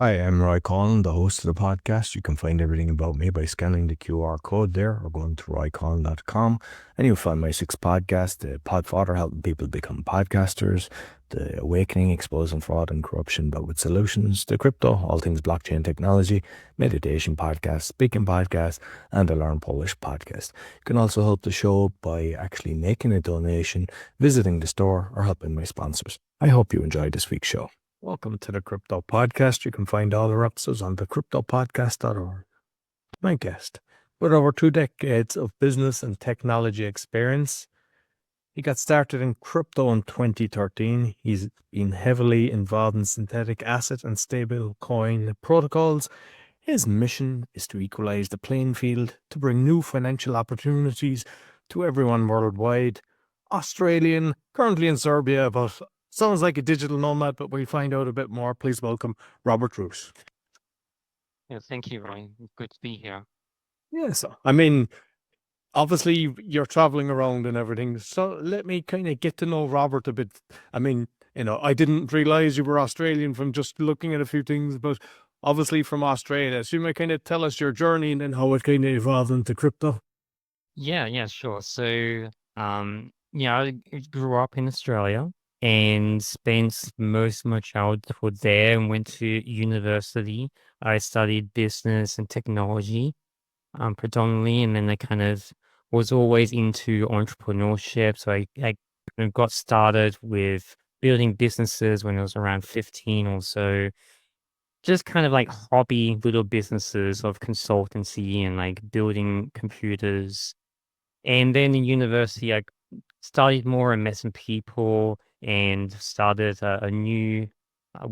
Hi, I'm Roy Collin, the host of the podcast. You can find everything about me by scanning the QR code there or going to roycollin.com. And you'll find my six podcasts, the Podfather, helping people become podcasters, the Awakening, exposing fraud and corruption, but with solutions, the Crypto, all things blockchain technology, meditation podcast, speaking podcast, and the Learn Polish podcast. You can also help the show by actually making a donation, visiting the store, or helping my sponsors. I hope you enjoyed this week's show. Welcome to the Crypto Podcast. You can find all our episodes on thecryptopodcast.org. My guest, with over 2 decades of business and technology experience, he got started in crypto in 2013. He's been heavily involved in synthetic asset and stablecoin protocols. His mission is to equalize the playing field to bring new financial opportunities to everyone worldwide. Australian, currently in Serbia, but sounds like a digital nomad, but we'll find out a bit more. Please welcome Robert Roose. Yeah, thank you, Ryan. Good to be here. Yes, I mean, obviously you're traveling around and everything, so let me kind of get to know Robert a bit. I mean, I didn't realize you were Australian from just looking at a few things, but obviously from Australia. So you might kind of tell us your journey and then how it kind of evolved into crypto. Yeah, sure. I grew up in Australia and spent most of my childhood there and went to university. I studied business and technology, predominantly, and then I kind of was always into entrepreneurship. So I kind of got started with building businesses when I was around 15 or so. Just kind of like hobby little businesses of consultancy and like building computers. And then in university, I studied more and met some people and started a new uh,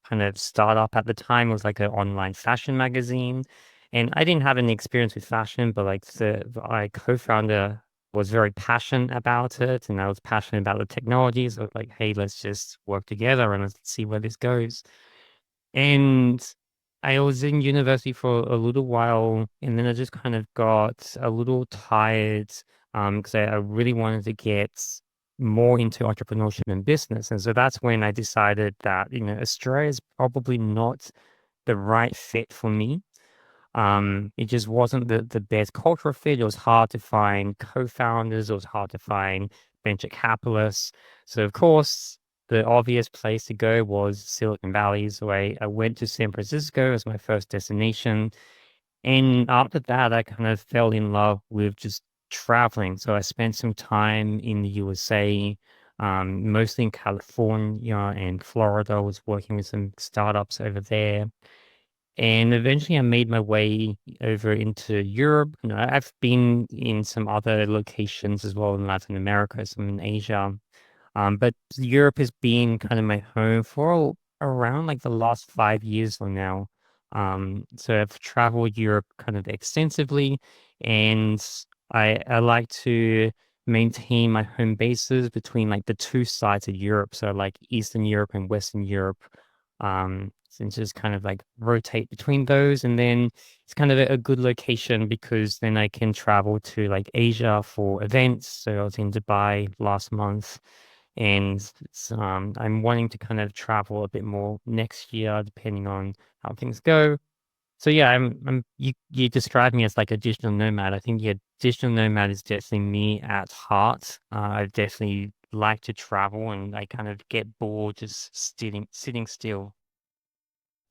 kind of startup at the time. It was like an online fashion magazine. And I didn't have any experience with fashion, but like my co-founder was very passionate about it. And I was passionate about the technology. So like, hey, let's just work together and let's see where this goes. And I was in university for a little while, and then I just kind of got a little tired, because I really wanted to get more into entrepreneurship and business. And so that's when I decided that, Australia is probably not the right fit for me. It just wasn't the best cultural fit. It was hard to find co-founders. It was hard to find venture capitalists. So of course, the obvious place to go was Silicon Valley. So I went to San Francisco as my first destination. And after that, I kind of fell in love with just traveling. So I spent some time in the USA, mostly in California and Florida. I was working with some startups over there. And eventually I made my way over into Europe. I've been in some other locations as well in Latin America, some in Asia. But Europe has been kind of my home for around like the last 5 years or now. So I've traveled Europe kind of extensively, and I like to maintain my home bases between like the two sides of Europe. So like Eastern Europe and Western Europe. And just kind of like rotate between those. And then it's kind of a good location because then I can travel to like Asia for events. So I was in Dubai last month, and I'm wanting to kind of travel a bit more next year, depending on how things go. So yeah, you described me as like a digital nomad. I think yeah, digital nomad is definitely me at heart. I definitely like to travel, and I kind of get bored just sitting still.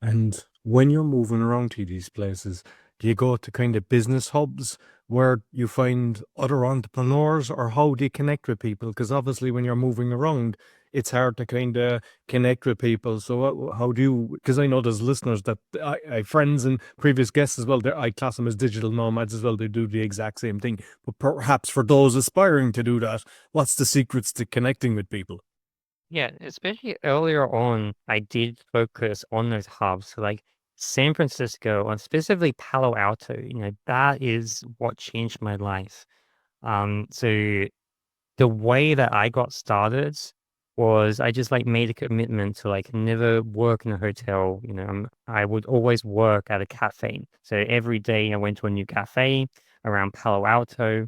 And when you're moving around to these places, do you go to kind of business hubs where you find other entrepreneurs, or how do you connect with people? Because obviously, when you're moving around, it's hard to kind of connect with people. So, how do you? Because I know there's listeners that I friends and previous guests as well. I class them as digital nomads as well. They do the exact same thing. But perhaps for those aspiring to do that, what's the secrets to connecting with people? Yeah, especially earlier on, I did focus on those hubs. So like San Francisco and specifically Palo Alto, that is what changed my life. So the way that I got started was I just like made a commitment to like never work in a hotel. I would always work at a cafe. So every day I went to a new cafe around Palo Alto,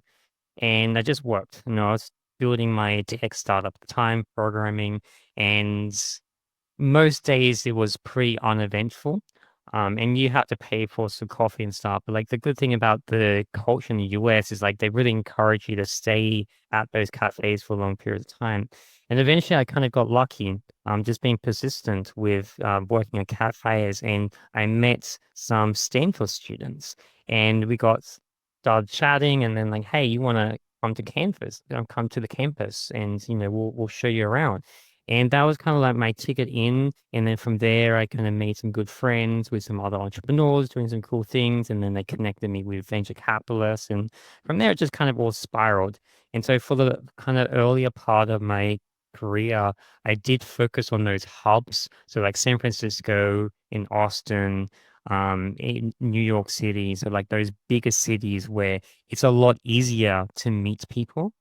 and I just worked. I was building my tech startup at the time, programming, and most days it was pretty uneventful. And you have to pay for some coffee and stuff. But like the good thing about the culture in the US is like they really encourage you to stay at those cafes for a long period of time. And eventually I kind of got lucky, just being persistent with working at cafes, and I met some Stanford students, and we got started chatting, and then like, hey, you want to come to campus? Come to the campus, and we'll show you around. And that was kind of like my ticket in. And then from there, I kind of made some good friends with some other entrepreneurs doing some cool things. And then they connected me with venture capitalists. And from there, it just kind of all spiraled. And so for the kind of earlier part of my career, I did focus on those hubs. So like San Francisco, in Austin, in New York City. So like those bigger cities where it's a lot easier to meet people.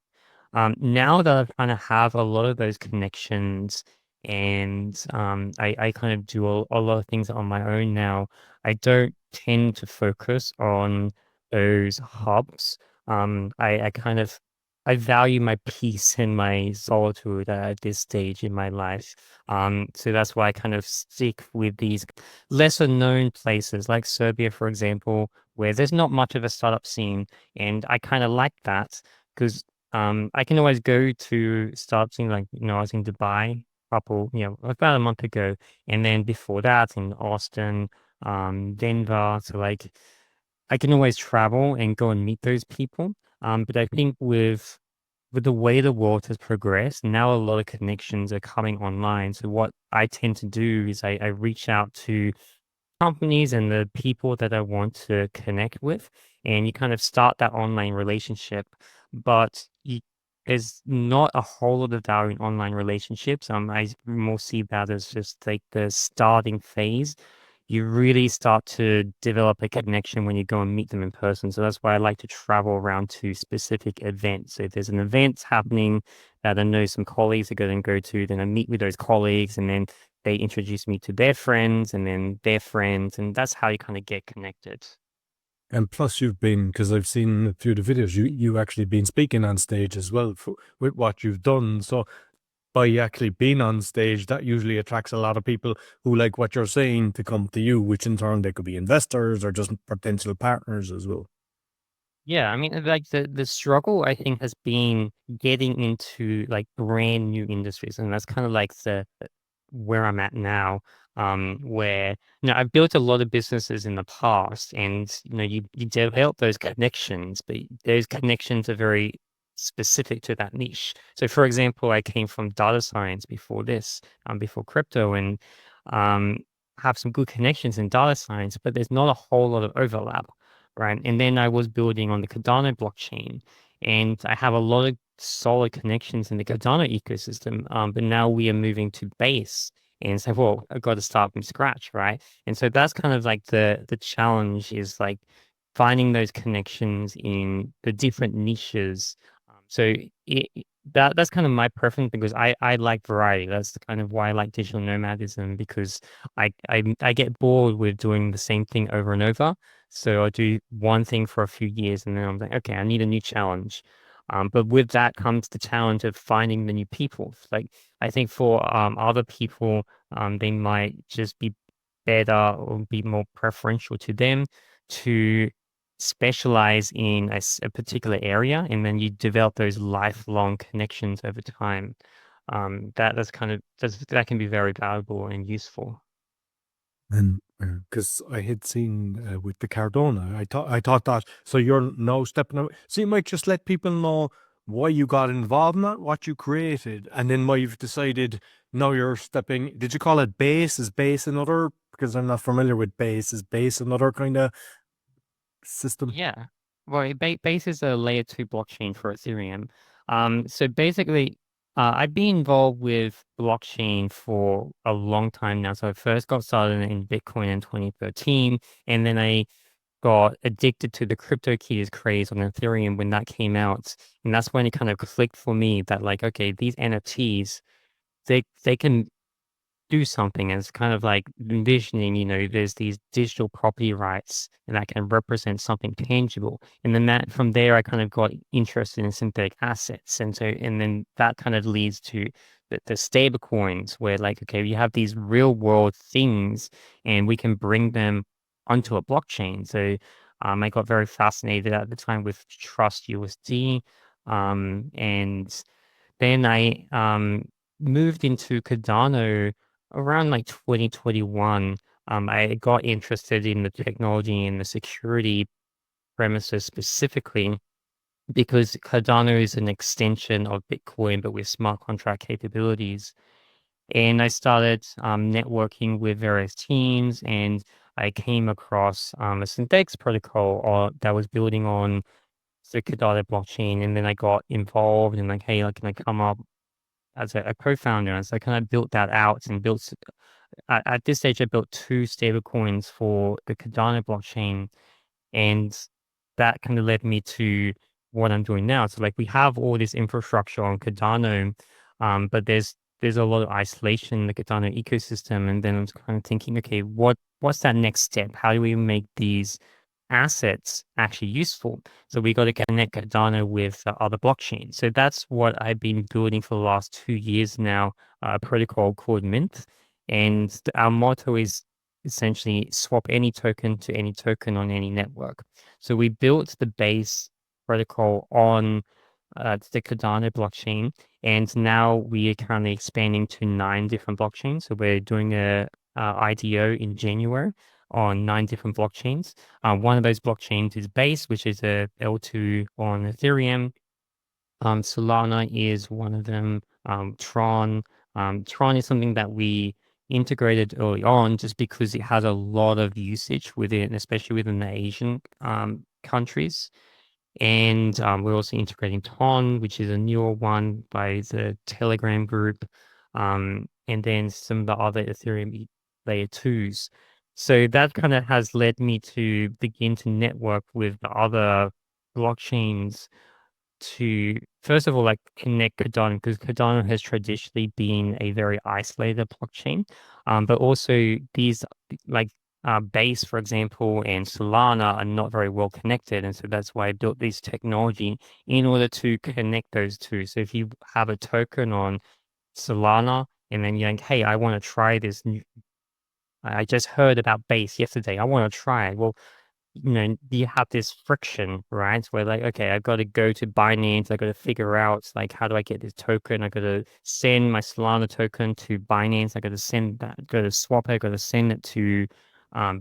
Now that I kind of have a lot of those connections, and I kind of do a lot of things on my own now, I don't tend to focus on those hubs. I kind of I value my peace and my solitude at this stage in my life. So that's why I kind of stick with these lesser known places like Serbia, for example, where there's not much of a startup scene, and I kind of like that because I can always go to start seeing like, I was in Dubai about a month ago, and then before that in Austin, Denver. So like I can always travel and go and meet those people. But I think with the way the world has progressed, now a lot of connections are coming online. So what I tend to do is I reach out to companies and the people that I want to connect with, and you kind of start that online relationship. But there's not a whole lot of value in online relationships. I more see that as just like the starting phase. You really start to develop a connection when you go and meet them in person. So that's why I like to travel around to specific events. So if there's an event happening that I know some colleagues are going to go to, then I meet with those colleagues, and then they introduce me to their friends and then their friends, and that's how you kind of get connected. And plus, you've been, because I've seen a few of the videos, you actually been speaking on stage as well with what you've done. So by actually being on stage, that usually attracts a lot of people who like what you're saying to come to you, which in turn they could be investors or just potential partners as well. Yeah, I mean, like the struggle I think has been getting into like brand new industries, and that's kind of like the where I'm at now. Where I've built a lot of businesses in the past, and you develop those connections, but those connections are very specific to that niche. So, for example, I came from data science before this, before crypto, and um, have some good connections in data science, but there's not a whole lot of overlap, right? And then I was building on the Cardano blockchain, and I have a lot of solid connections in the Cardano ecosystem. But now we are moving to base, and say, well, I've got to start from scratch, right? And so that's kind of like the challenge is like finding those connections in the different niches. So that's kind of my preference because I like variety. That's the kind of why I like digital nomadism, because I get bored with doing the same thing over and over. So I do one thing for a few years, and then I'm like, okay, I need a new challenge. But with that comes the challenge of finding the new people. Like I think for other people, they might just be better or be more preferential to them to specialize in a particular area, and then you develop those lifelong connections over time. That can be very valuable and useful. And because I had seen with the Cardona, I thought that. So you're now stepping out. So you might just let people know why you got involved in that, what you created, and then why you've decided now you're stepping. Did you call it base? Is base another? Because I'm not familiar with base. Is base another kind of system? Yeah. Well, Base is a layer two blockchain for Ethereum. So basically, I've been involved with blockchain for a long time now. So I first got started in Bitcoin in 2013, and then I got addicted to the CryptoKitties craze on Ethereum when that came out. And that's when it kind of clicked for me that like, okay, these NFTs, they can do something, as kind of like envisioning, there's these digital property rights and that can represent something tangible. And then that from there, I kind of got interested in synthetic assets. And then that kind of leads to the stable coins, where like, okay, you have these real world things and we can bring them onto a blockchain. So I got very fascinated at the time with Trust USD. And then I moved into Cardano around like 2021. I got interested in the technology and the security premises specifically because Cardano is an extension of Bitcoin, but with smart contract capabilities. And I started networking with various teams, and I came across a synthetic protocol that was building on the Cardano blockchain. And then I got involved and like, hey, like, can I come up as a co-founder? And so I kind of built that out and at this stage, I built two stable coins for the Cardano blockchain. And that kind of led me to what I'm doing now. So like we have all this infrastructure on Cardano, but there's a lot of isolation in the Cardano ecosystem. And then I'm kind of thinking, okay, what's that next step? How do we make these assets actually useful? So we got to connect Cardano with other blockchains. So that's what I've been building for the last 2 years now, a protocol called Mint. And our motto is essentially swap any token to any token on any network. So we built the base protocol on the Cardano blockchain, and now we are currently expanding to 9 different blockchains. So we're doing a IDO in January on 9 different blockchains. One of those blockchains is Base, which is a L2 on Ethereum. Solana is one of them. Tron is something that we integrated early on just because it has a lot of usage within, especially within the Asian countries. And we're also integrating Ton, which is a newer one by the Telegram group, and then some of the other Ethereum layer twos. So that kind of has led me to begin to network with the other blockchains to, first of all, like connect Cardano, because Cardano has traditionally been a very isolated blockchain. But also these like Base, for example, and Solana are not very well connected. And so that's why I built this technology in order to connect those two. So if you have a token on Solana and then you're like, hey, I want to try this new, I just heard about Base yesterday. I want to try it. Well, you have this friction, right? Where like, okay, I've got to go to Binance. I got to figure out like, how do I get this token? I got to send my Solana token to Binance. I got to send that, go to swap it. I got to send it to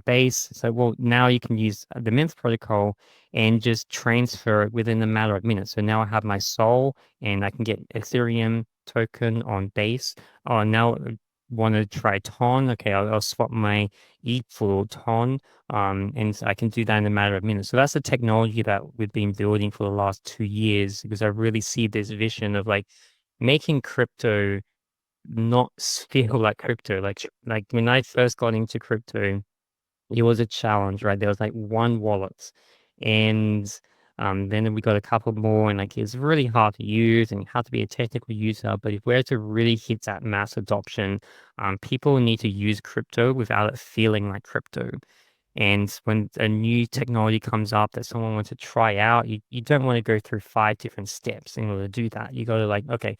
Base. So, well, now you can use the Mint protocol and just transfer it within a matter of minutes. So now I have my Sol and I can get Ethereum token on Base. Oh, now I want to try Ton. Okay, I'll swap my ETH for Ton. And I can do that in a matter of minutes. So that's the technology that we've been building for the last 2 years, because I really see this vision of like making crypto not feel like crypto. Like when I first got into crypto, it was a challenge, right? There was like one wallet, and then we got a couple more, and like it's really hard to use, and you have to be a technical user. But if we're to really hit that mass adoption, people need to use crypto without it feeling like crypto. And when a new technology comes up that someone wants to try out, you don't want to go through 5 different steps in order to do that. You got to like, okay,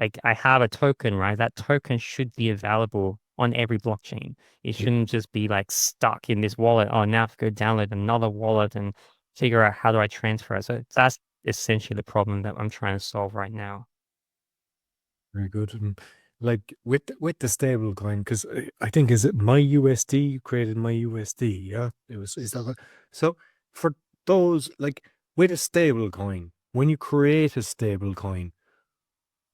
like I have a token, right? That token should be available on every blockchain. It shouldn't just be like stuck in this wallet. Oh, now I have to go download another wallet and figure out how do I transfer it. So that's essentially the problem that I'm trying to solve right now. Very good. Like with the stable coin, because I think is it my USD? You created my USD, yeah? It was is that right? So for those like with a stable coin, when you create a stable coin,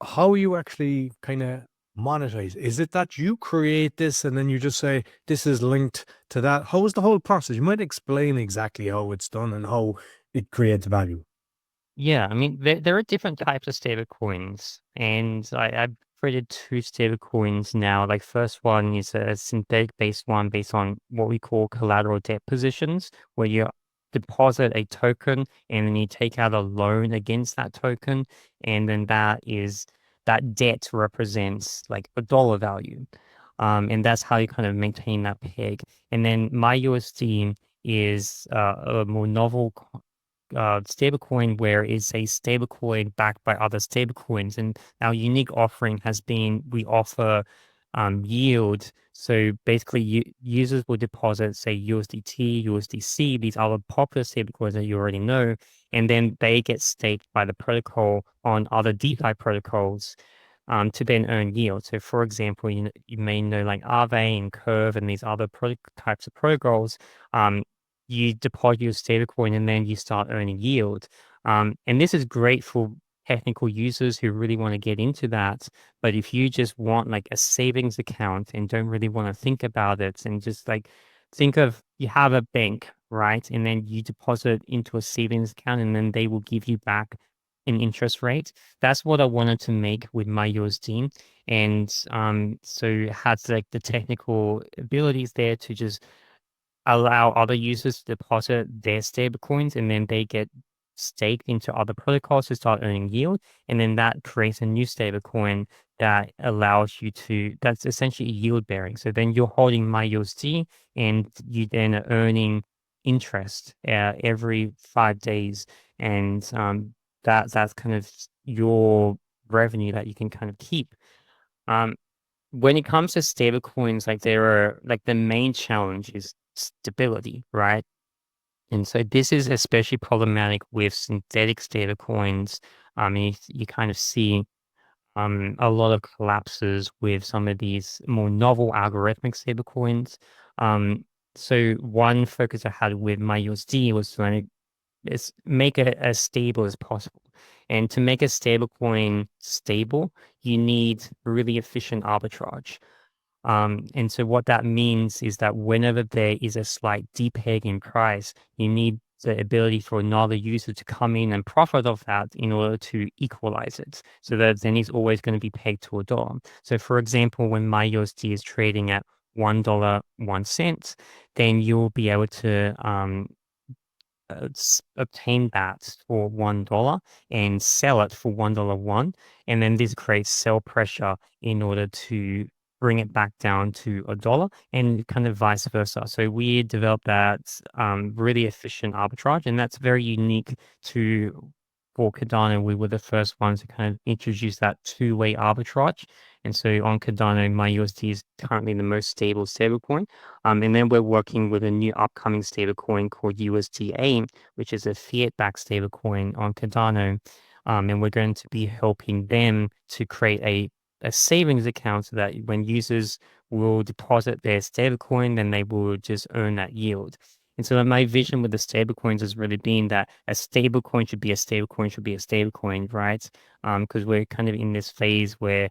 how you actually kind of monetize? Is it that you create this and then you just say this is linked to that? How is the whole process? You might explain exactly how it's done and how it creates value. Yeah, I mean, there are different types of stable coins, and I've created two stable coins now. Like, first one is a synthetic based one based on what we call collateral debt positions, where you deposit a token and then you take out a loan against that token, and then that debt represents like a dollar value. And that's how you kind of maintain that peg. And then my USD is a more novel stablecoin where it's a stablecoin backed by other stablecoins. And our unique offering has been we offer yield. So basically, users will deposit, say, USDT, USDC, these other popular stablecoins that you already know, and then they get staked by the protocol on other DeFi protocols to then earn yield. So, for example, you may know like Aave and Curve and these other types of protocols. You deposit your stablecoin and then you start earning yield. And this is great for technical users who really want to get into that. But if you just want like a savings account and don't really want to think about it and just like think of you have a bank, right? And then you deposit into a savings account and then they will give you back an interest rate. That's what I wanted to make with my USD. And so it has like the technical abilities there to just allow other users to deposit their stable coins and then they get staked into other protocols to start earning yield. And then that creates a new stable coin that allows you to, that's essentially yield bearing. So then you're holding my USD and you then are earning interest every 5 days. And that's kind of your revenue that you can kind of keep. Um, when it comes to stable coins, like there are like the main challenge is stability, right? And so this is especially problematic with synthetic stable coins. You kind of see a lot of collapses with some of these more novel algorithmic stable coins. So one focus I had with my USD was to make it as stable as possible. And to make a stable coin stable, you need really efficient arbitrage. And so what that means is that whenever there is a slight depeg in price, you need the ability for another user to come in and profit off that in order to equalize it. So that then it's always going to be pegged to $1. So for example, when my USD is trading at $1.01, then you'll be able to obtain that for $1 and sell it for $1.01. And then this creates sell pressure in order to bring it back down to $1 and kind of vice versa. So we developed that really efficient arbitrage, and that's very unique to for Cardano. We were the first ones to kind of introduce that two-way arbitrage. And so on Cardano, my USD is currently the most stable stablecoin. And then we're working with a new upcoming stablecoin called USDA, which is a fiat-backed stablecoin on Cardano. And we're going to be helping them to create a savings account so that when users will deposit their stablecoin, then they will just earn that yield. And so my vision with the stablecoins has really been that a stablecoin should be a stablecoin should be a stablecoin, right? Because we're kind of in this phase where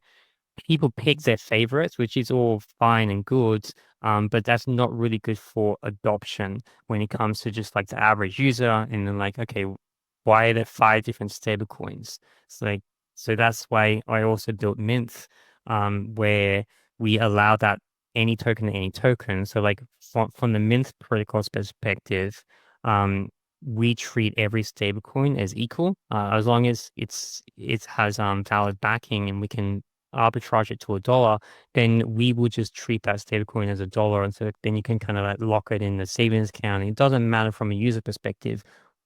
people pick their favorites, which is all fine and good, but that's not really good for adoption when it comes to just like the average user. And then like, okay, why are there 5 different stable coins? It's like, so that's why I also built Mint, where we allow that any token to any token. So like from the Mint protocol's perspective, we treat every stablecoin as equal, as long as it has valid backing and we can arbitrage it to $1, then we will just treat that stablecoin as $1. And so then you can kind of like lock it in the savings account. It doesn't matter from a user perspective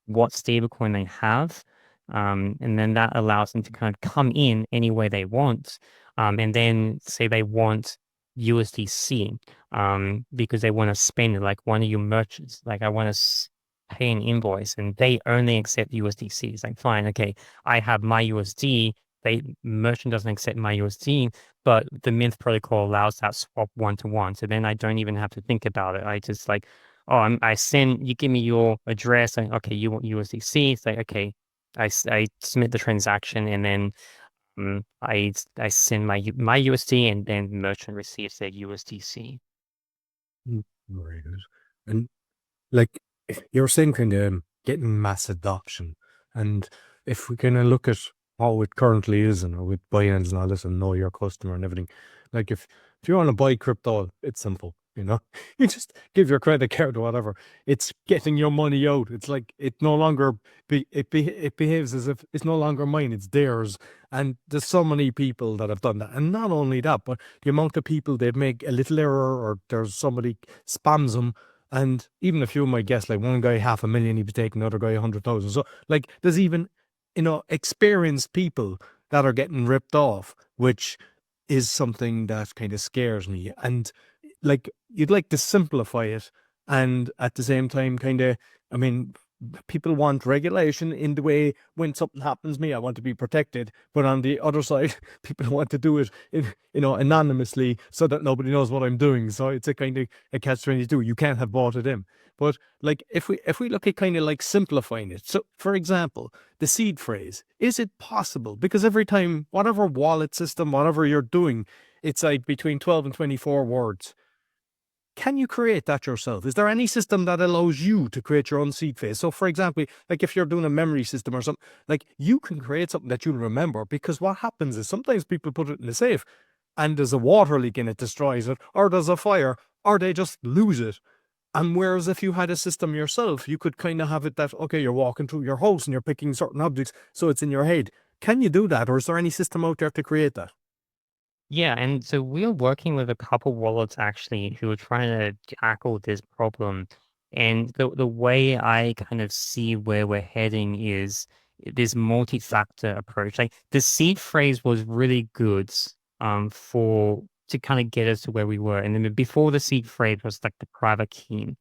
what stablecoin they have. And then that allows them to kind of come in any way they want. And then say they want USDC because they want to spend it, like one of your merchants, like I want to pay an invoice and they only accept USDC. It's like, fine, okay, I have my USD, merchant doesn't accept my USD, but the Mint protocol allows that swap 1-to-1. So then I don't even have to think about it. I just like, oh, I send, you give me your address. Like, okay, you want USDC. It's like, okay, I submit the transaction and then I send my USD and then merchant receives their USDC. Very good. And like you're saying, kind of getting mass adoption. And if we kind of look at how it currently is, and with buy-ins and all this, and know your customer and everything, like if you want to buy crypto, it's simple. You just give your credit card or whatever. It's getting your money out. It's like it no longer it behaves as if it's no longer mine. It's theirs. And there's so many people that have done that. And not only that, but the amount of people they make a little error or there's somebody spams them And even a few of my guests, like one guy 500,000, he was taking another guy 100,000. So like there's even, experienced people that are getting ripped off, which is something that kind of scares me. And like you'd like to simplify it, and at the same time kind of, I mean, people want regulation in the way when something happens to me, I want to be protected. But on the other side, people want to do it anonymously so that nobody knows what I'm doing. So it's a kind of a catch-22. You can't have bought it in. But like if we look at kind of like simplifying it, so for example, the seed phrase, is it possible? Because every time, whatever wallet system, whatever you're doing, it's like between 12 and 24 words. Can you create that yourself? Is there any system that allows you to create your own seed phrase? So, for example, like if you're doing a memory system or something, like you can create something that you'll remember, because what happens is sometimes people put it in a safe and there's a water leak and it destroys it, or there's a fire, or they just lose it. And whereas if you had a system yourself, you could kind of have it that, okay, you're walking through your house and you're picking certain objects, so it's in your head. Can you do that? Or is there any system out there to create that? Yeah, and so we're working with a couple wallets actually who are trying to tackle this problem. And the way I kind of see where we're heading is this multi-factor approach. Like the seed phrase was really good for to kind of get us to where we were. And then before the seed phrase was like the private key.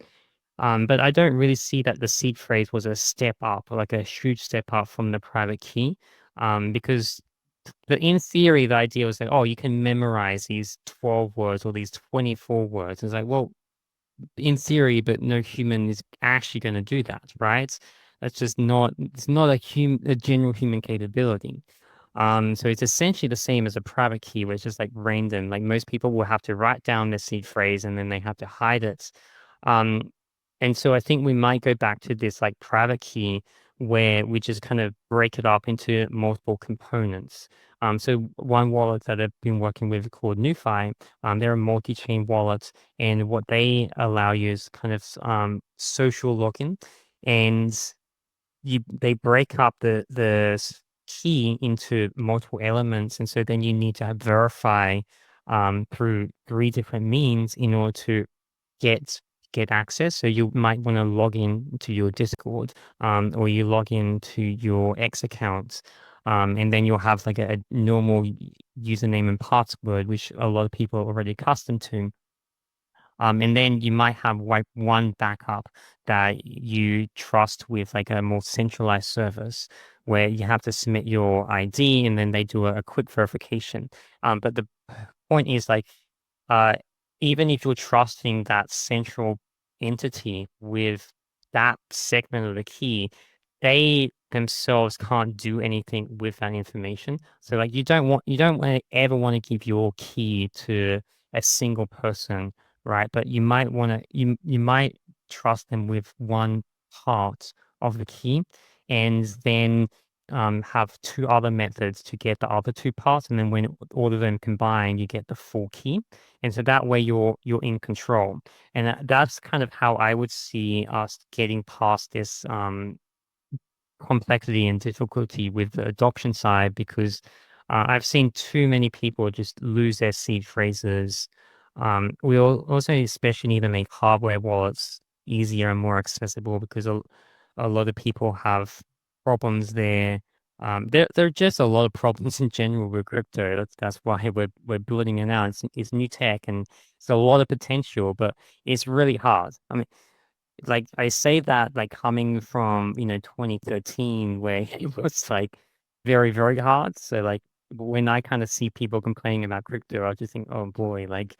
But I don't really see that the seed phrase was a step up, like a huge step up from the private key. Because in theory, the idea was like, oh, you can memorize these 12 words or these 24 words. It's like, well, in theory, but no human is actually going to do that, right? That's just not, it's not a general human capability. So it's essentially the same as a private key, where it's just like random. Like most people will have to write down the seed phrase and then they have to hide it. Um, and so I think we might go back to this like private key where we just kind of break it up into multiple components. So one wallet that I've been working with called NuFi, they're a multi-chain wallet, and what they allow you is kind of social login, and they break up the key into multiple elements, and so then you need to verify through three different means in order to get get access. So you might want to log in to your Discord, or you log in to your X account, and then you'll have like a normal username and password, which a lot of people are already accustomed to. And then you might have like one backup that you trust with like a more centralized service where you have to submit your ID and then they do a quick verification. But the point is like, uh, even if you're trusting that central entity with that segment of the key, they themselves can't do anything with that information. So like you don't ever want to give your key to a single person, right? But you might want to you might trust them with one part of the key, and then have two other methods to get the other two parts, and then when all of them combine, you get the full key, and so that way you're in control. And that's kind of how I would see us getting past this complexity and difficulty with the adoption side, because I've seen too many people just lose their seed phrases. Also especially need to make hardware wallets easier and more accessible, because a lot of people have problems there. There are just a lot of problems in general with crypto. That's why we're building it out. It's new tech and it's a lot of potential, but it's really hard. I mean, like, I say that, like, coming from, 2013 where it was, like, very, very hard. So, like, when I kinda see people complaining about crypto, I just think, "Oh boy, like,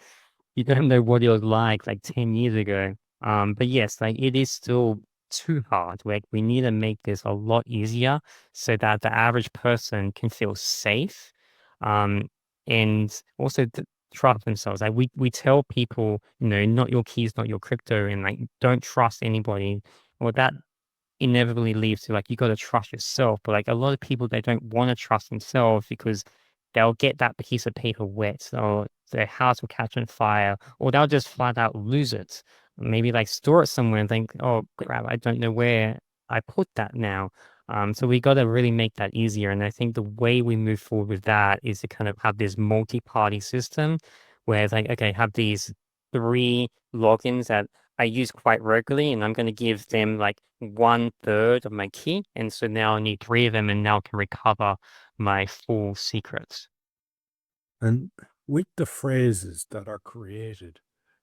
you don't know what it was like 10 years ago." But yes, like, it is still too hard. Like, we need to make this a lot easier so that the average person can feel safe, um, and also trust themselves. Like we tell people, not your keys, not your crypto, and like don't trust anybody. Well, that inevitably leads to like you got to trust yourself. But like a lot of people, they don't want to trust themselves because they'll get that piece of paper wet, or their house will catch on fire, or they'll just flat out lose it. Maybe like store it somewhere and think, oh crap, I don't know where I put that now. So we got to really make that easier. And I think the way we move forward with that is to kind of have this multi-party system where it's like, okay, have these three logins that I use quite regularly, and I'm going to give them like 1/3 of my key. And so now I need 3 of them, and now I can recover my full secrets. And with the phrases that are created,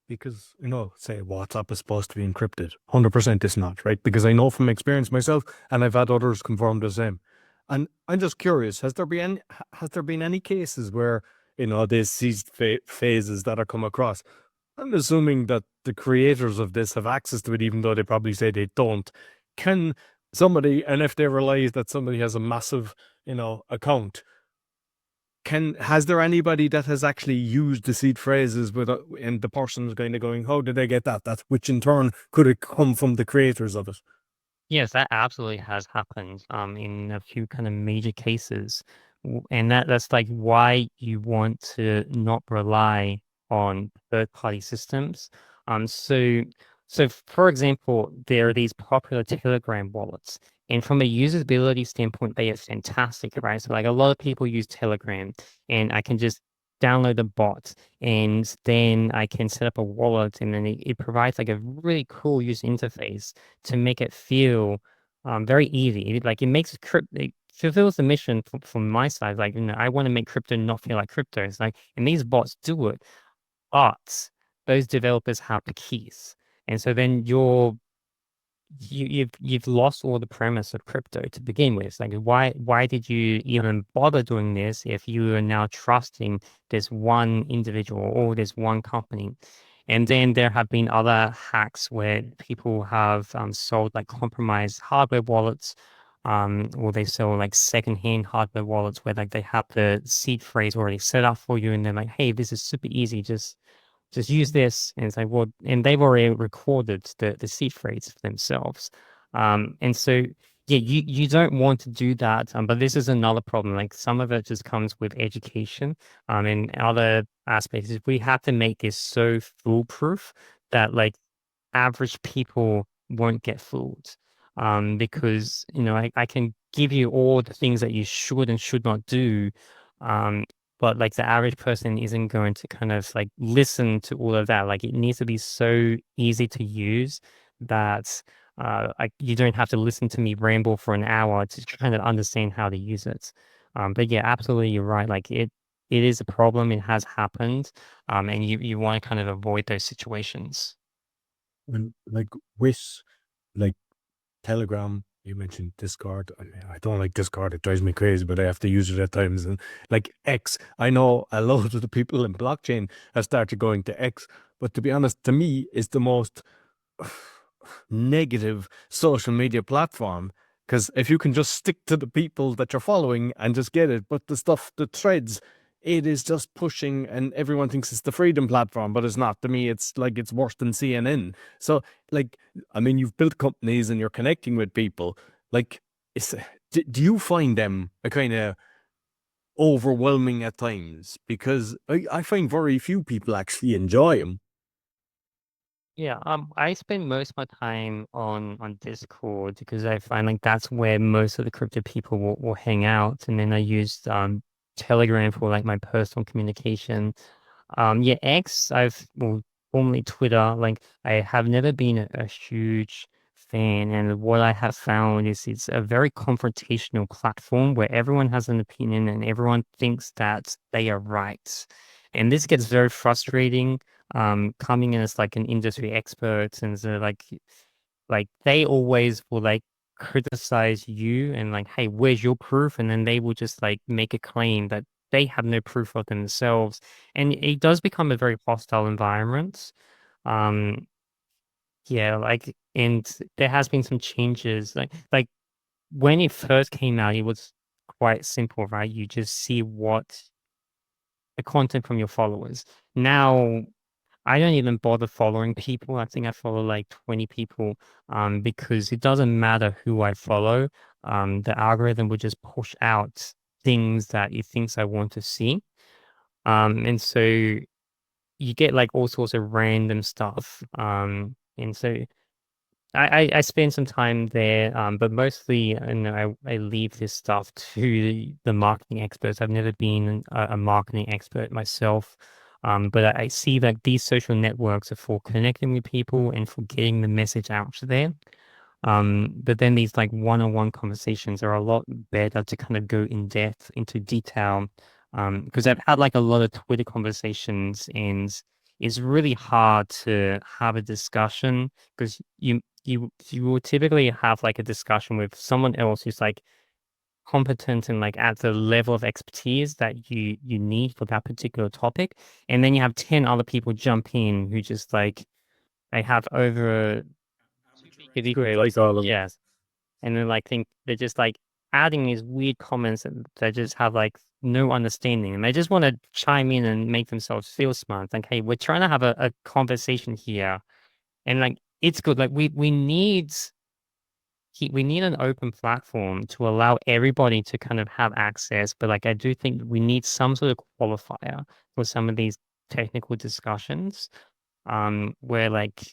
because, say WhatsApp is supposed to be encrypted, 100% it's not, right? Because I know from experience myself, and I've had others confirm the same. And I'm just curious, has there been any cases where, these seized phases that are come across? I'm assuming that the creators of this have access to it, even though they probably say they don't. Can somebody, and if they realize that somebody has a massive, account, has there anybody that has actually used the seed phrases and the person is kind of going, how did they get that? That which in turn could it come from the creators of it? Yes, that absolutely has happened in a few kind of major cases. And that's like why you want to not rely on third-party systems. So for example, there are these popular Telegram wallets. And from a usability standpoint, they are fantastic, right? So like a lot of people use Telegram, and I can just download the bot, and then I can set up a wallet, and then it provides like a really cool user interface to make it feel very easy. It makes it fulfills the mission from my side. Like, I want to make crypto not feel like crypto. It's like, and these bots do it, but those developers have the keys. And so then you've lost all the premise of crypto to begin with. Like, why did you even bother doing this if you are now trusting this one individual or this one company? And then there have been other hacks where people have sold like compromised hardware wallets, or they sell like secondhand hardware wallets where like they have the seed phrase already set up for you, and they're like, "Hey, this is super easy. Just use this." And it's like, well, and they've already recorded the seed phrase for themselves. And so yeah, you don't want to do that. But this is another problem. Like some of it just comes with education. And other aspects is we have to make this so foolproof that like average people won't get fooled. Because I can give you all the things that you should and should not do. Um, but like the average person isn't going to kind of like listen to all of that. Like it needs to be so easy to use that you don't have to listen to me ramble for an hour to kind of understand how to use it. But yeah, absolutely, you're right. Like it is a problem. It has happened. And you want to kind of avoid those situations. And like with like Telegram, you mentioned Discord. I don't like Discord. It drives me crazy, but I have to use it at times. And like X, I know a lot of the people in blockchain have started going to X, but to be honest, to me, is the most negative social media platform. Because if you can just stick to the people that you're following and just get it, but the threads, it is just pushing, and everyone thinks it's the freedom platform, but it's not. To me, it's like it's worse than CNN. So, like, I mean, you've built companies and you're connecting with people. Like, do you find them a kind of overwhelming at times? Because I find very few people actually enjoy them. Yeah, I spend most of my time on Discord because I find like that's where most of the crypto people will hang out. And then I used Telegram for like my personal communication. Yeah, X, well, formerly Twitter, like I have never been a huge fan. And what I have found is it's a very confrontational platform where everyone has an opinion and everyone thinks that they are right. And this gets very frustrating, coming in as like an industry expert. And so like they always will like criticize you and like, hey, where's your proof? And then they will just like make a claim that they have no proof of themselves. And it does become a very hostile environment. Um, yeah, like, and there has been some changes. Like when it first came out, it was quite simple, right? You just see what the content from your followers. Now I don't even bother following people. I think I follow like 20 people, because it doesn't matter who I follow. The algorithm will just push out things that it thinks I want to see. And so you get like all sorts of random stuff. And so I spend some time there, but mostly, I leave this stuff to the marketing experts. I've never been a marketing expert myself. But I see that these social networks are for connecting with people and for getting the message out there. But then these like one-on-one conversations are a lot better to kind of go in depth into detail. Because I've had like a lot of Twitter conversations, and it's really hard to have a discussion because you will typically have like a discussion with someone else who's like competent and like at the level of expertise that you need for that particular topic. And then you have 10 other people jump in who just like they have over Like all of yes. And then like think they're just like adding these weird comments that just have like no understanding. And they just want to chime in and make themselves feel smart. Like, hey, we're trying to have a conversation here. And like it's good. Like we need an open platform to allow everybody to kind of have access, but like I do think we need some sort of qualifier for some of these technical discussions, where like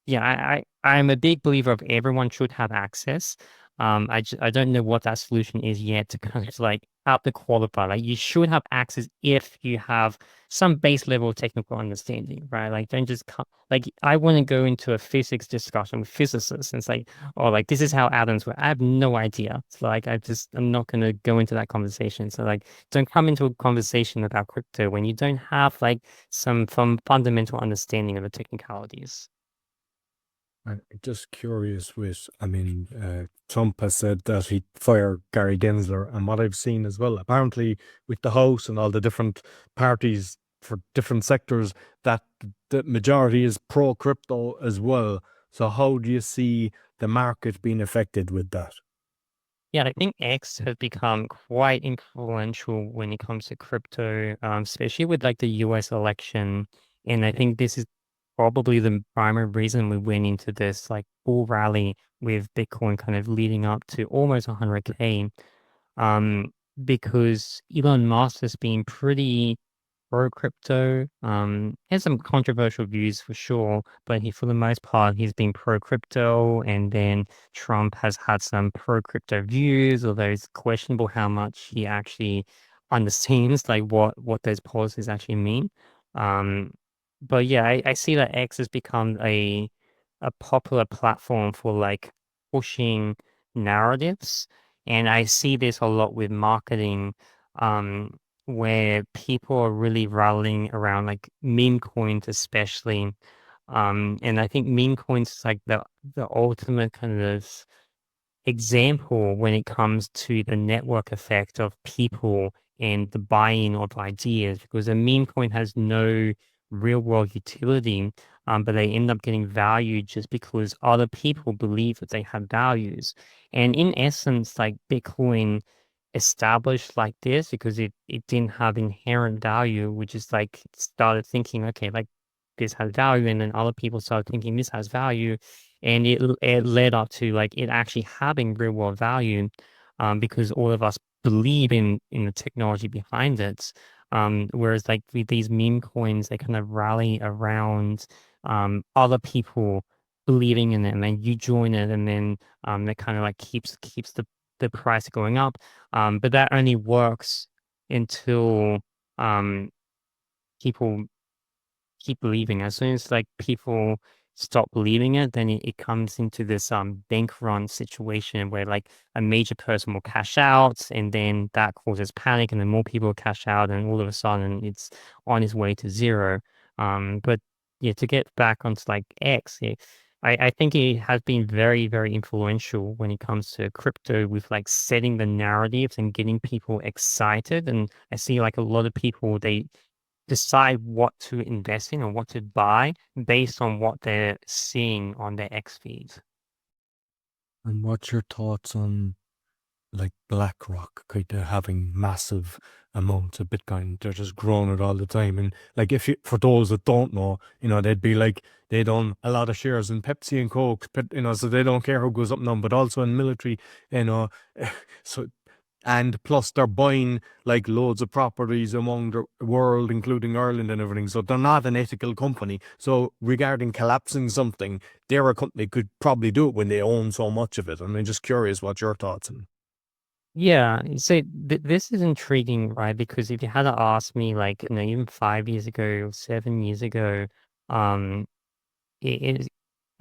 yeah, I'm a big believer of everyone should have access. I don't know what that solution is yet to kind of like up the qualifier. Like you should have access if you have some base level technical understanding, right? Like don't just like I want to go into a physics discussion with physicists and it's like, oh, like this is how atoms work. I have no idea. It's like I'm not gonna go into that conversation. So like don't come into a conversation about crypto when you don't have like some fundamental understanding of the technicalities. I'm just curious Trump has said that he'd fire Gary Gensler, and what I've seen as well, apparently with the House and all the different parties for different sectors, that the majority is pro-crypto as well. So how do you see the market being affected with that? Yeah, I think X has become quite influential when it comes to crypto, especially with like the US election. And I think this is probably the primary reason we went into this like bull rally with Bitcoin kind of leading up to almost 100K. Um, because Elon Musk has been pretty pro crypto. Has some controversial views for sure, but he, for the most part, he's been pro crypto. And then Trump has had some pro crypto views, although it's questionable how much he actually understands like what those policies actually mean. Um, but yeah, I see that X has become a popular platform for like pushing narratives, and I see this a lot with marketing. Where people are really rallying around like meme coins especially. And I think meme coins is like the ultimate kind of example when it comes to the network effect of people and the buying of ideas, because a meme coin has no real world utility, but they end up getting valued just because other people believe that they have values. And in essence, like Bitcoin established like this because it didn't have inherent value, which is like started thinking, okay, like this has value, and then other people started thinking this has value, and it led up to like it actually having real world value, because all of us believe in the technology behind it. Whereas like with these meme coins, they kind of rally around other people believing in it, and then you join it, and then that kind of like keeps the price going up. But that only works until um people keep believing. As soon as like people stop believing it, then it comes into this bank run situation where like a major person will cash out, and then that causes panic, and then more people cash out, and all of a sudden it's on its way to zero. But yeah, to get back onto like X, yeah, I think it has been very, very influential when it comes to crypto with like setting the narratives and getting people excited. And I see like a lot of people, they decide what to invest in or what to buy based on what they're seeing on their X feeds. And what's your thoughts on like BlackRock kind of having massive amounts of Bitcoin? They're just growing it all the time. And like if you, for those that don't know, they'd be like they own a lot of shares in Pepsi and Coke, but so they don't care who goes up and down, but also in military, you know. So and plus they're buying like loads of properties among the world, including Ireland and everything. So they're not an ethical company. So regarding collapsing something, they're a company could probably do it when they own so much of it. And I'm just curious what your thoughts on. Yeah, so this is intriguing, right? Because if you had to ask me, like, even 5 years ago, 7 years ago, um, it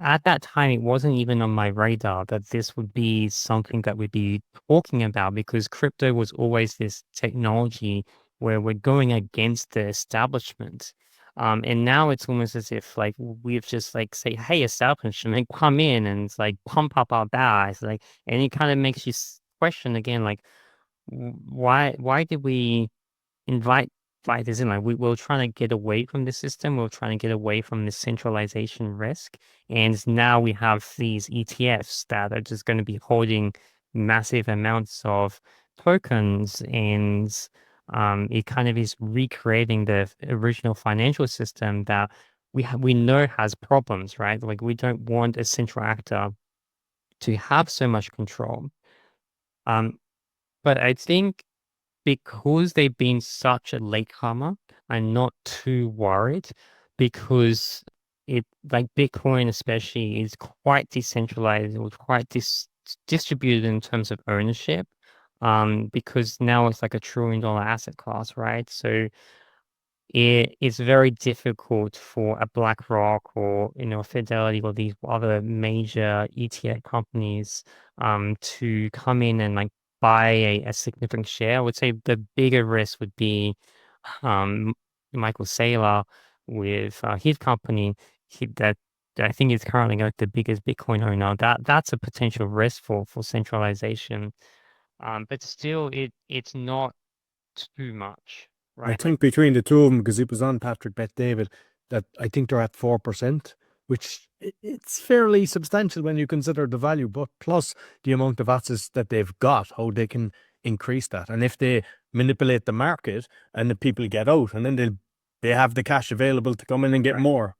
at that time, it wasn't even on my radar that this would be something that we'd be talking about because crypto was always this technology where we're going against the establishment. And now it's almost as if like we've just like say, hey, establishment, come in and it's like pump up our bags, like, and it kind of makes you question again, like, why did we invite fighters in? Like we're trying to get away from the system. We're trying to get away from the centralization risk. And now we have these ETFs that are just going to be holding massive amounts of tokens. And it kind of is recreating the original financial system that we know has problems, right? Like we don't want a central actor to have so much control. Um, but I think because they've been such a latecomer, I'm not too worried because it like Bitcoin especially is quite decentralized or quite distributed in terms of ownership. Because now it's like $1 trillion asset class, right? So it is very difficult for a Blackrock or Fidelity or these other major ETF companies to come in and like buy a significant share. I would say the bigger risk would be um Michael Saylor with his company that I think is currently like the biggest Bitcoin owner. That's a potential risk for centralization. But still it's not too much, I right? Like think between the two of them, because it was on Patrick Bet David, that I think they're at 4%, which it's fairly substantial when you consider the value, but plus the amount of assets that they've got, how they can increase that. And if they manipulate the market and the people get out, and then they have the cash available to come in and get right. more.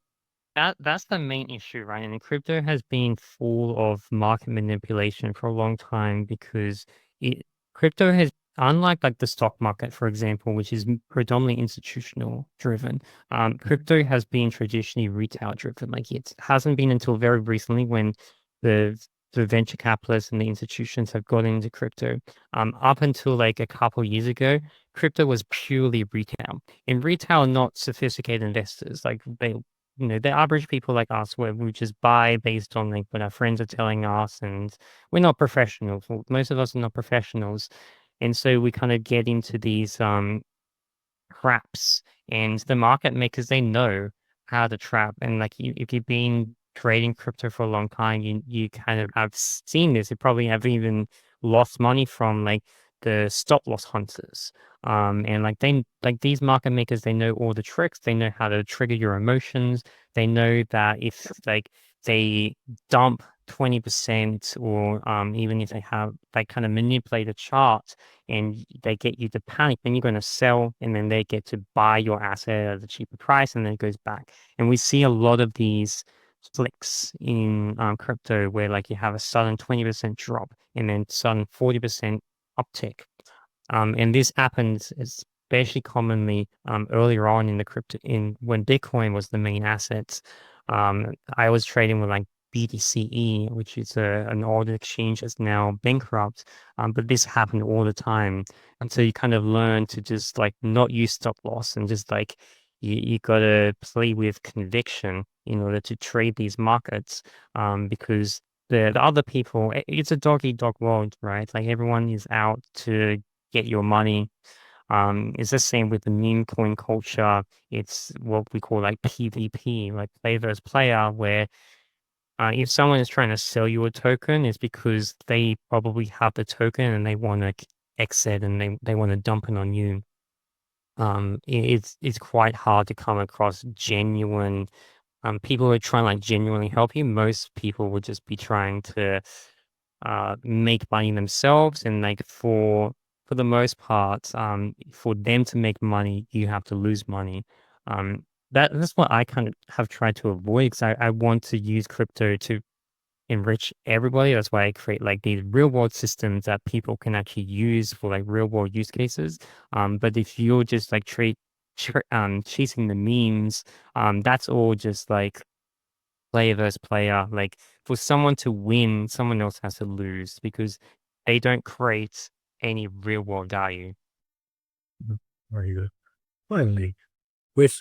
That's the main issue, right? And crypto has been full of market manipulation for a long time because it crypto has unlike like the stock market, for example, which is predominantly institutional driven, crypto has been traditionally retail driven. Like it hasn't been until very recently when the the venture capitalists and the institutions have got into crypto. Up until like a couple years ago, crypto was purely retail. In retail, not sophisticated investors. Like the average people like us, where we just buy based on like what our friends are telling us, and we're not professionals. Well, most of us are not professionals, and so we kind of get into these traps, and the market makers they know how to trap. And like if you've been trading crypto for a long time, you kind of have seen this. You probably have even lost money from like the stop loss hunters. And like these market makers, they know all the tricks. They know how to trigger your emotions. They know that if like they dump 20% or even if they have like kind of manipulate a chart and they get you to panic, then you're going to sell and then they get to buy your asset at a cheaper price and then it goes back. And we see a lot of these flicks in crypto where like you have a sudden 20% drop and then sudden 40% uptick. And this happens especially commonly earlier on in the crypto in when Bitcoin was the main asset. I was trading with like BTCE, which is an old exchange that's now bankrupt. But this happened all the time. And so you kind of learn to just like not use stop loss and just like you gotta play with conviction in order to trade these markets. Because the other people, it's a dog eat dog world, right? Like everyone is out to get your money. It's the same with the meme coin culture. It's what we call like PvP, like play versus player, where if someone is trying to sell you a token, it's because they probably have the token and they want to exit and they want to dump it on you. It's quite hard to come across genuine people who are trying to like genuinely help you. Most people would just be trying to make money themselves and like for the most part for them to make money you have to lose money. That's what I kind of have tried to avoid because I want to use crypto to enrich everybody. That's why I create like these real world systems that people can actually use for like real world use cases. But if you're just like chasing the memes, that's all just like player versus player. Like for someone to win, someone else has to lose because they don't create. any real world value. Very good. Finally, with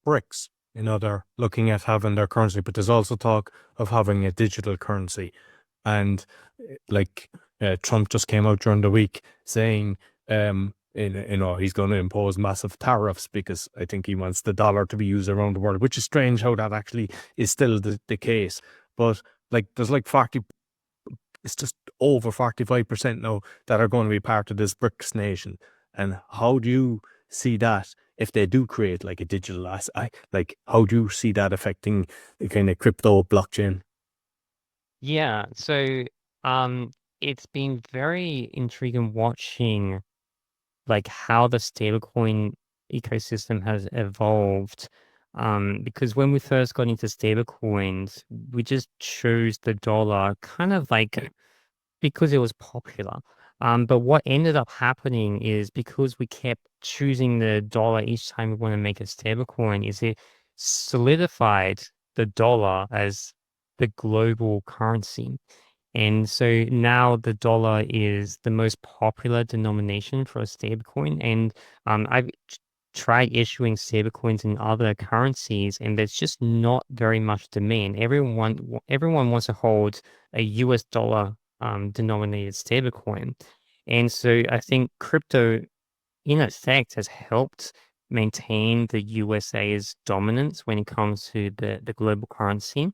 BRICS, they're looking at having their currency, but there's also talk of having a digital currency. And like Trump just came out during the week saying, he's going to impose massive tariffs because I think he wants the dollar to be used around the world, which is strange how that actually is still the case. But like, there's like 40, it's just over 45% now that are going to be part of this BRICS nation. And how do you see that if they do create like a digital asset? Like, how do you see that affecting the kind of crypto blockchain? Yeah, so um it's been very intriguing watching like how the stablecoin ecosystem has evolved. Because when we first got into stablecoins, we just chose the dollar kind of like because it was popular. But what ended up happening is because we kept choosing the dollar each time we want to make a stablecoin, is it solidified the dollar as the global currency. And so now the dollar is the most popular denomination for a stablecoin. And I've tried issuing stablecoins in other currencies, and there's just not very much demand. Everyone wants to hold a US dollar denominated stablecoin. And so I think crypto, in effect, has helped maintain the USA's dominance when it comes to the global currency.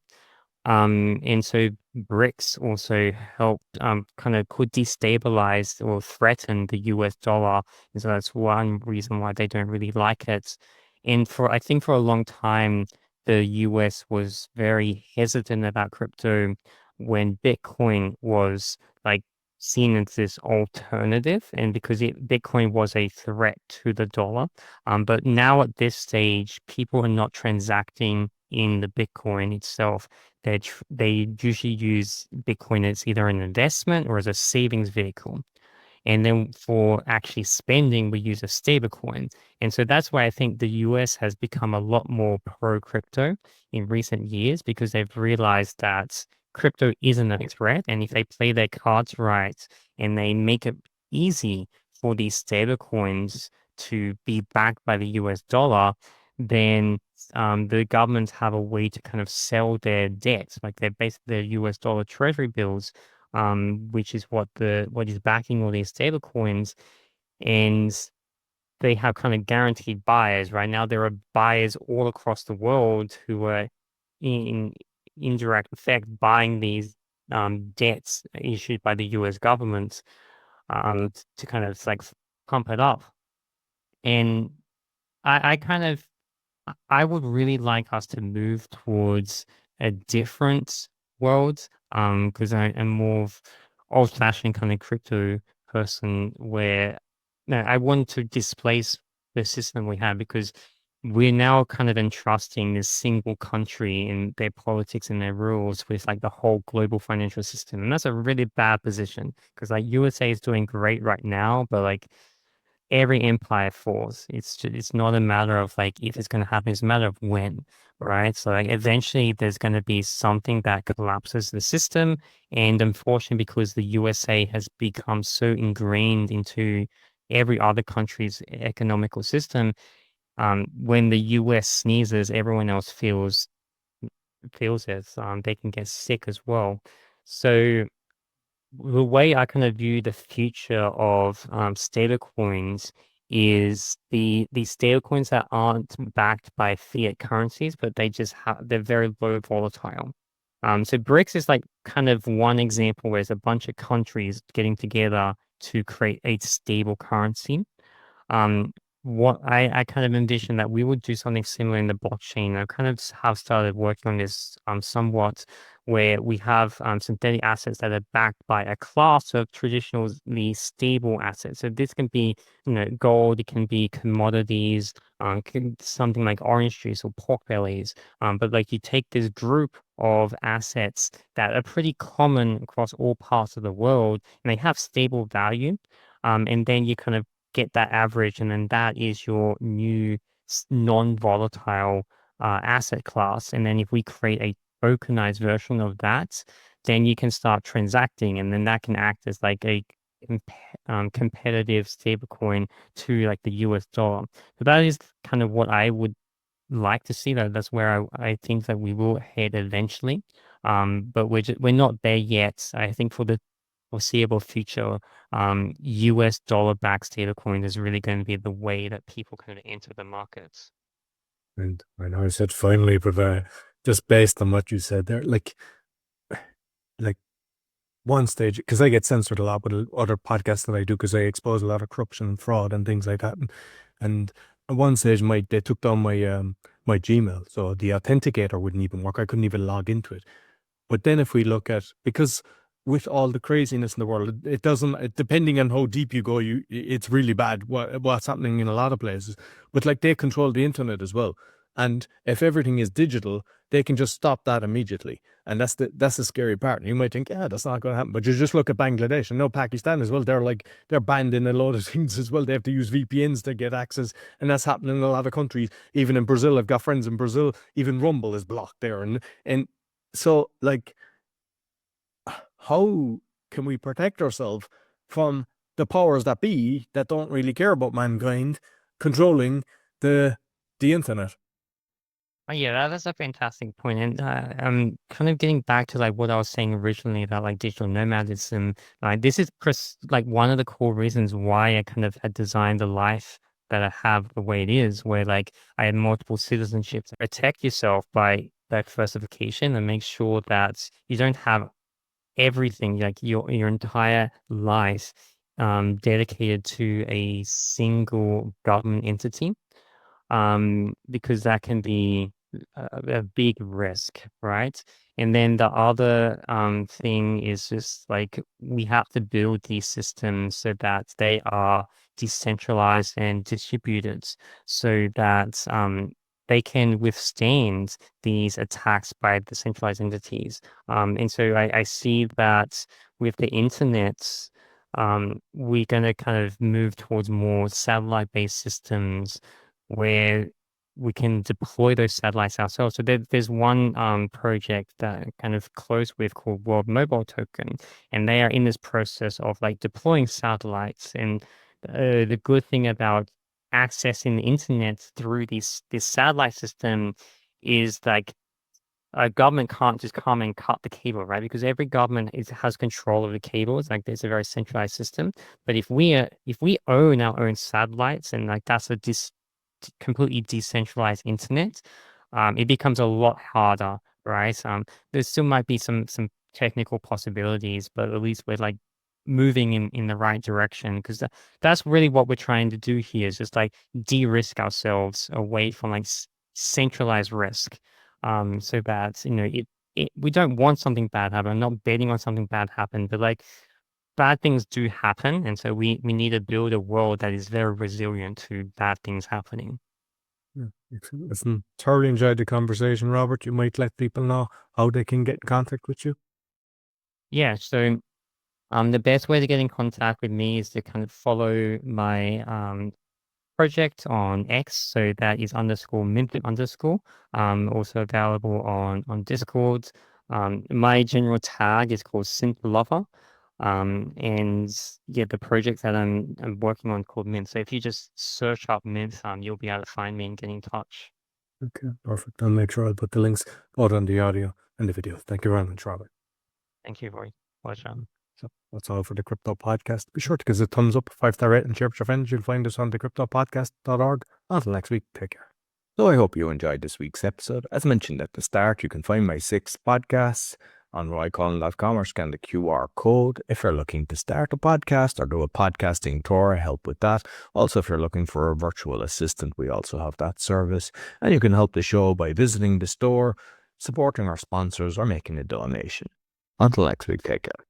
And so BRICS also helped kind of could destabilize or threaten the US dollar. And so that's one reason why they don't really like it. And I think for a long time, the US was very hesitant about crypto when Bitcoin was like seen as this alternative, and because Bitcoin was a threat to the dollar. But now at this stage, people are not transacting in the Bitcoin itself. They usually use Bitcoin as either an investment or as a savings vehicle. And then for actually spending, we use a stable coin. And so that's why I think the US has become a lot more pro crypto in recent years, because they've realized that crypto isn't a threat. And if they play their cards right and they make it easy for these stable coins to be backed by the US dollar, then the governments have a way to kind of sell their debt, like their US dollar treasury bills, which is what is backing all these stable coins. And they have kind of guaranteed buyers. Right now, there are buyers all across the world who are in indirect effect buying these debts issued by the US government to kind of like pump it up. And I kind of I would really like us to move towards a different world, because I am more of old-fashioned kind of crypto person where no, I want to displace the system we have, because we're now kind of entrusting this single country in their politics and their rules with like the whole global financial system. And that's a really bad position, because like USA is doing great right now, but like every empire falls. It's not a matter of like if it's going to happen, it's a matter of when, right? So like eventually there's going to be something that collapses the system. And unfortunately, because the USA has become so ingrained into every other country's economical system, when the US sneezes, everyone else feels it. They can get sick as well. So the way I kind of view the future of stablecoins is the stablecoins that aren't backed by fiat currencies, but they're very low volatile. So BRICS is like kind of one example where there's a bunch of countries getting together to create a stable currency. um, what I kind of envision that we would do something similar in the blockchain. I kind of have started working on this somewhat, where we have synthetic assets that are backed by a class of traditionally stable assets. So this can be, gold, it can be commodities, something like orange juice or pork bellies. But like you take this group of assets that are pretty common across all parts of the world, and they have stable value. And then you kind of get that average, and then that is your new non-volatile asset class. And then if we create a tokenized version of that, then you can start transacting, and then that can act as like a competitive stablecoin to like the US dollar. So that is kind of what I would like to see. That's where I think that we will head eventually. But we're not there yet. I think for the foreseeable future, US dollar backed stablecoin is really going to be the way that people kind of enter the markets. And I know I said finally, but just based on what you said there, like one stage, because I get censored a lot with other podcasts that I do because I expose a lot of corruption and fraud and things like that. And at one stage, they took down my Gmail, so the authenticator wouldn't even work. I couldn't even log into it. But then if we look at, because with all the craziness in the world, it doesn't, depending on how deep you go, it's really bad what's happening in a lot of places. But like they control the internet as well. And if everything is digital, they can just stop that immediately. And that's the scary part. And you might think, yeah, that's not going to happen. But you just look at Bangladesh and Pakistan as well. They're banned in a lot of things as well. They have to use VPNs to get access. And that's happening in a lot of countries. Even in Brazil, I've got friends in Brazil, even Rumble is blocked there. And so like, how can we protect ourselves from the powers that be that don't really care about mankind controlling the internet? Oh, yeah, that's a fantastic point. And I'm kind of getting back to like what I was saying originally about like digital nomadism. Like this is like one of the core reasons why I kind of had designed the life that I have the way it is, where like I had multiple citizenships. Protect yourself by diversification and make sure that you don't have everything, like your entire life, dedicated to a single government entity, because that can be a big risk, right? And then the other thing is just like we have to build these systems so that they are decentralized and distributed, so that they can withstand these attacks by the centralized entities. And so I see that with the internet, we're going to kind of move towards more satellite-based systems where we can deploy those satellites ourselves. So there's one project that I'm kind of close with called World Mobile Token, and they are in this process of like deploying satellites. And the good thing about accessing the internet through this satellite system is like a government can't just come and cut the cable, right? Because every government has control of the cables. Like there's a very centralized system. But if we own our own satellites and like that's a completely decentralized internet, it becomes a lot harder, right? There still might be some technical possibilities, but at least we're like moving in the right direction, because that's really what we're trying to do here, is just like de-risk ourselves away from like centralized risk, so that we don't want something bad happen. I'm not betting on something bad happen, but like bad things do happen, and so we need to build a world that is very resilient to bad things happening. Yeah, excellent. Listen, thoroughly enjoyed the conversation, Robert. You might let people know how they can get in contact with you. Yeah, so the best way to get in contact with me is to kind of follow my project on X. So that is _mint_. Also available on Discord. My general tag is called Synth Lover. And yeah, the project that I'm working on called Mint. So if you just search up Mint, you'll be able to find me and get in touch. Okay, perfect. I'll make sure I'll put the links both on the audio and the video. Thank you very much, Robert. Thank you, Roy. Pleasure. So that's all for the Crypto Podcast. Be sure to give us a thumbs up, 5-star rate, and share with your friends. You'll find us on thecryptopodcast.org. Until next week, take care. So I hope you enjoyed this week's episode. As mentioned at the start, you can find my 6 podcasts on roycollin.com or scan the QR code if you're looking to start a podcast or do a podcasting tour. I help with that. Also, if you're looking for a virtual assistant, we also have that service. And you can help the show by visiting the store, supporting our sponsors, or making a donation. Until next week, take care.